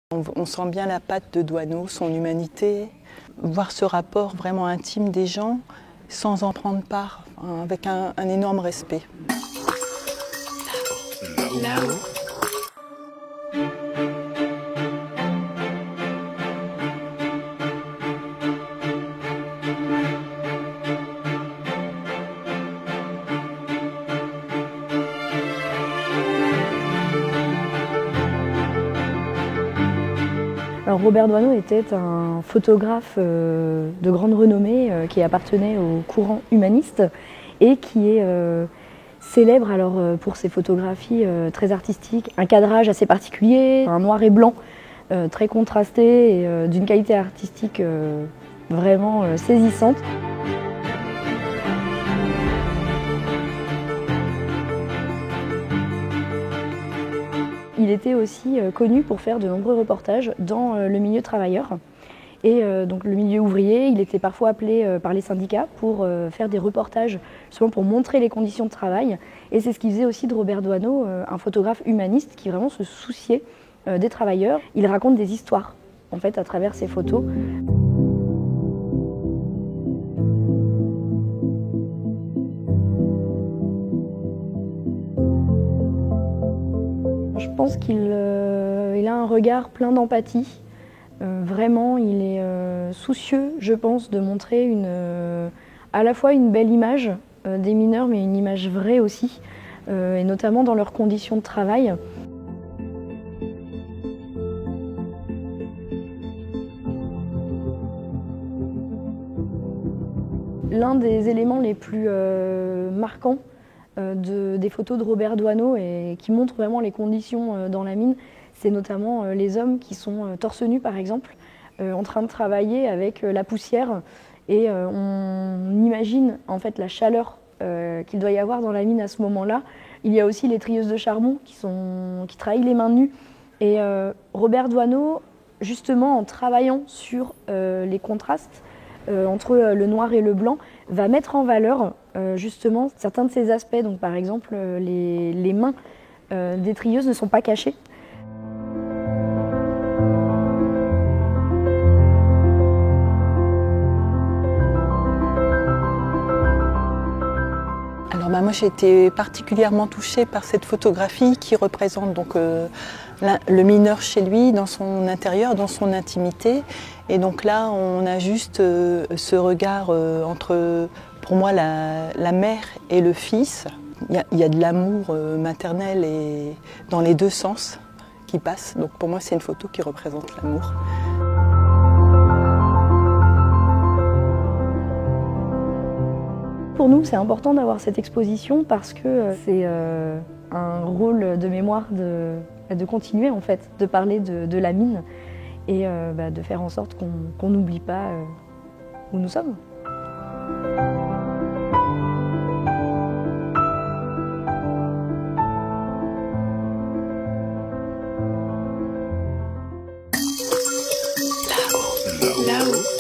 On sent bien la patte de Doisneau, son humanité, voir ce rapport vraiment intime des gens sans en prendre part, avec un énorme respect. Là-haut. Alors Robert Doisneau était un photographe de grande renommée qui appartenait au courant humaniste et qui est célèbre pour ses photographies très artistiques, un cadrage assez particulier, un noir et blanc très contrasté et d'une qualité artistique vraiment saisissante. Il était aussi connu pour faire de nombreux reportages dans le milieu travailleur et donc le milieu ouvrier. Il était parfois appelé par les syndicats pour faire des reportages, souvent pour montrer les conditions de travail. Et c'est ce qui faisait aussi de Robert Doisneau un photographe humaniste qui vraiment se souciait des travailleurs. Il raconte des histoires en fait à travers ses photos. Je pense qu'il a un regard plein d'empathie. Vraiment, il est soucieux, je pense, de montrer à la fois une belle image des mineurs, mais une image vraie aussi, et notamment dans leurs conditions de travail. L'un des éléments les plus marquants des photos de Robert Doisneau et qui montrent vraiment les conditions dans la mine, c'est notamment les hommes qui sont torse nu par exemple, en train de travailler avec la poussière et on imagine en fait la chaleur qu'il doit y avoir dans la mine à ce moment-là. Il y a aussi les trieuses de charbon qui travaillent les mains nues et Robert Doisneau, justement en travaillant sur les contrastes entre le noir et le blanc, va mettre en valeur justement certains de ces aspects. Donc par exemple, les mains des trieuses ne sont pas cachées. Alors moi j'ai été particulièrement touchée par cette photographie qui représente donc le mineur chez lui, dans son intérieur, dans son intimité. Et donc là on a juste ce regard entre, pour moi, la mère et le fils. Il y a de l'amour maternel et dans les deux sens qui passe. Donc pour moi c'est une photo qui représente l'amour. Pour nous, c'est important d'avoir cette exposition parce que c'est un rôle de mémoire de continuer en fait, de parler de la mine et de faire en sorte qu'on n'oublie pas où nous sommes. Là-haut.